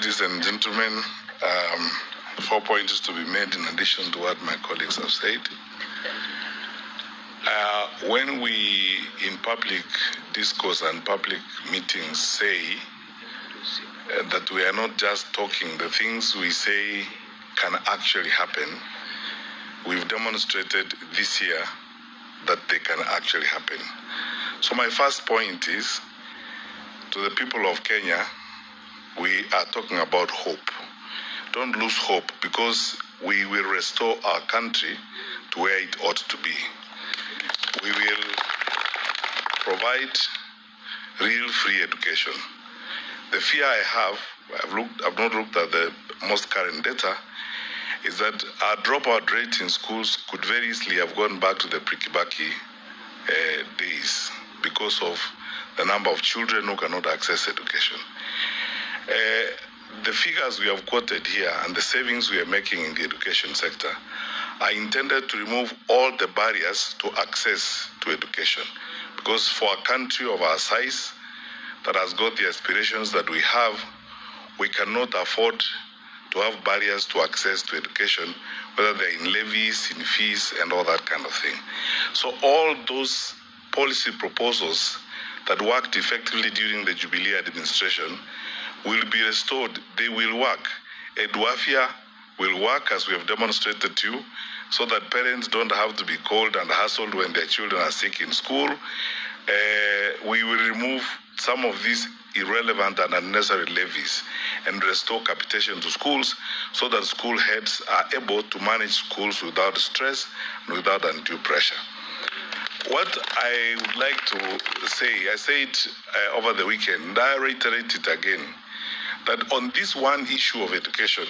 Ladies and gentlemen, 4 points to be made in addition to what my colleagues have said. When we, in public discourse and public meetings, say that we are not just talking, the things we say can actually happen, we've demonstrated this year that they can actually happen. So my first point is, to the people of Kenya, we are talking about hope. Don't lose hope, because we will restore our country to where it ought to be. We will provide real free education. The fear I have, I've not looked at the most current data, is that our dropout rate in schools could very easily have gone back to the pre-Kibaki days because of the number of children who cannot access education. The figures we have quoted here and the savings we are making in the education sector are intended to remove all the barriers to access to education. Because for a country of our size that has got the aspirations that we have, we cannot afford to have barriers to access to education, whether they're in levies, in fees, and all that kind of thing. So all those policy proposals that worked effectively during the Jubilee administration will be restored. They will work. Edwafia will work, as we have demonstrated to you, so that parents don't have to be called and hassled when their children are sick in school. We will remove some of these irrelevant and unnecessary levies and restore capitation to schools so that school heads are able to manage schools without stress and without undue pressure. What I would like to say, I said over the weekend, and I reiterate it again, that on this one issue of education,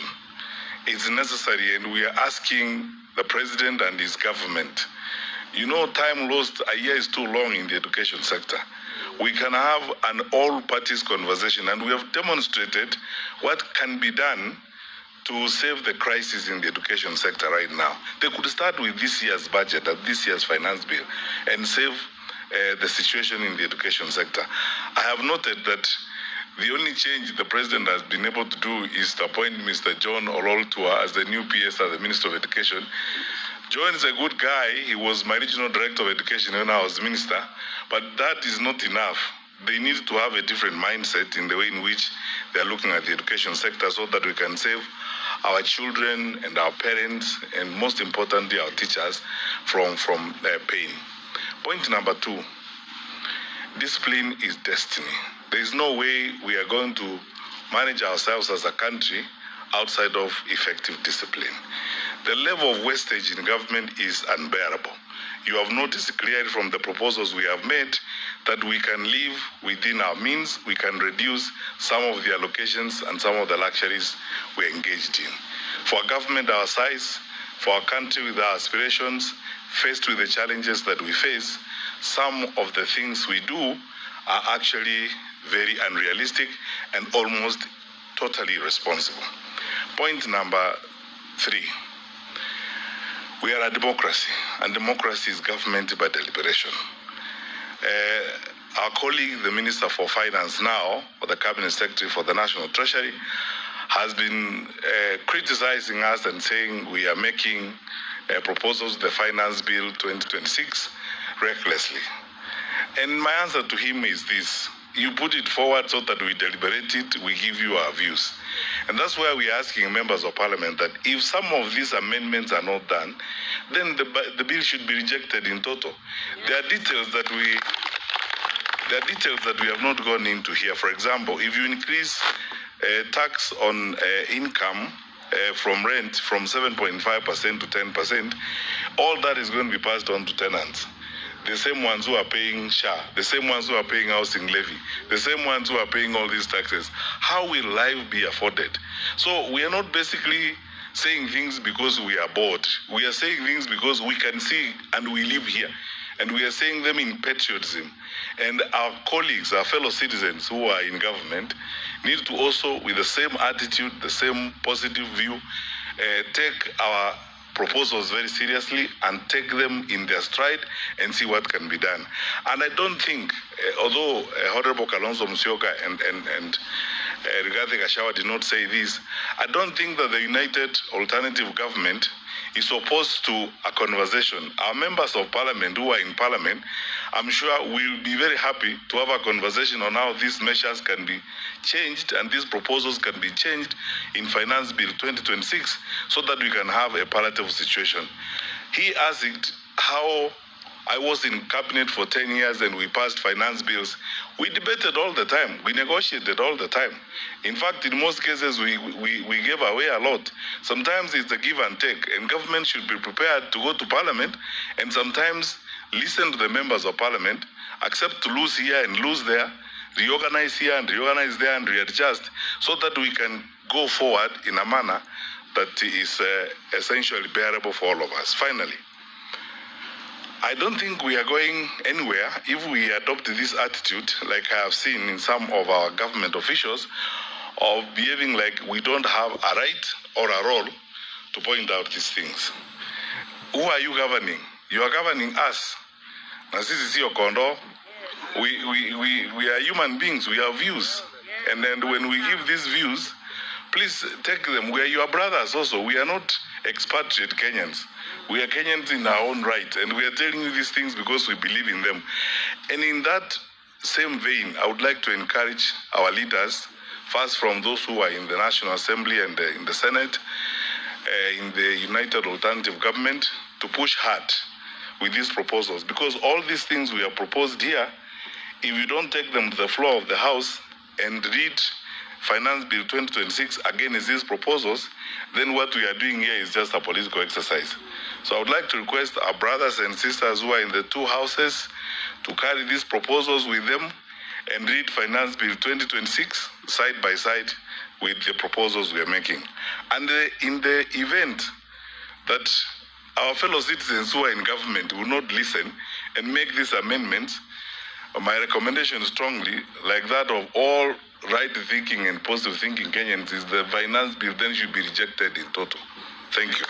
it's necessary, and we are asking the president and his government. You know, time lost, a year is too long in the education sector. We can have an all-parties conversation, and we have demonstrated what can be done to save the crisis in the education sector right now. They could start with this year's budget, this year's finance bill, and save the situation in the education sector. I have noted that the only change the president has been able to do is to appoint Mr. John Ololtua as the new PS as the Minister of Education. John is a good guy. He was my regional director of education when I was minister, but that is not enough. They need to have a different mindset in the way in which they are looking at the education sector so that we can save our children and our parents, and most importantly, our teachers from pain. Point number 2, discipline is destiny. There is no way we are going to manage ourselves as a country outside of effective discipline. The level of wastage in government is unbearable. You have noticed clearly from the proposals we have made that we can live within our means, we can reduce some of the allocations and some of the luxuries we're engaged in. For a government our size, for a country with our aspirations, faced with the challenges that we face, some of the things we do are actually very unrealistic and almost totally irresponsible. Point number 3. We are a democracy, and democracy is government by deliberation. Our colleague, the Minister for Finance now, or the Cabinet Secretary for the National Treasury, has been criticizing us and saying we are making proposals, the Finance Bill 2026, recklessly. And my answer to him is this: you put it forward so that we deliberate it, we give you our views. And that's why we're asking members of parliament that if some of these amendments are not done, then the bill should be rejected in total. There are details that we have not gone into here. For example, if you increase tax on income from rent from 7.5% to 10%, all that is going to be passed on to tenants. The same ones who are paying SHA, the same ones who are paying housing levy, the same ones who are paying all these taxes. How will life be afforded? So we are not basically saying things because we are bored. We are saying things because we can see and we live here. And we are saying them in patriotism. And our colleagues, our fellow citizens who are in government, need to also, with the same attitude, the same positive view, take our proposals very seriously and take them in their stride and see what can be done. And I don't think, although Honorable Kalonzo Musyoka and Rigathi Gachagua did not say this. I don't think that the United Alternative Government is opposed to a conversation. Our members of parliament who are in parliament, I'm sure will be very happy to have a conversation on how these measures can be changed and these proposals can be changed in Finance Bill 2026 so that we can have a palatable situation. He asked how I was in cabinet for 10 years and we passed finance bills. We debated all the time. We negotiated all the time. In fact, in most cases, we gave away a lot. Sometimes it's a give and take, and government should be prepared to go to parliament and sometimes listen to the members of parliament, accept to lose here and lose there, reorganize here and reorganize there and readjust so that we can go forward in a manner that is essentially bearable for all of us. Finally, I don't think we are going anywhere if we adopt this attitude, like I have seen in some of our government officials, of behaving like we don't have a right or a role to point out these things. Who are you governing? You are governing us. Na sisi sio kondoo. We are human beings. We have views. And then when we give these views, please take them. We are your brothers also. We are not expatriate Kenyans. We are Kenyans in our own right, and we are telling you these things because we believe in them. And in that same vein, I would like to encourage our leaders, first from those who are in the National Assembly and in the Senate, in the United Alternative Government, to push hard with these proposals. Because all these things we have proposed here, if you don't take them to the floor of the House and read Finance Bill 2026 against these proposals, then what we are doing here is just a political exercise. So I would like to request our brothers and sisters who are in the two houses to carry these proposals with them and read Finance Bill 2026 side by side with the proposals we are making. And in the event that our fellow citizens who are in government will not listen and make these amendments, my recommendation strongly, like that of all right-thinking and positive-thinking Kenyans, is the Finance Bill then should be rejected in total. Thank you.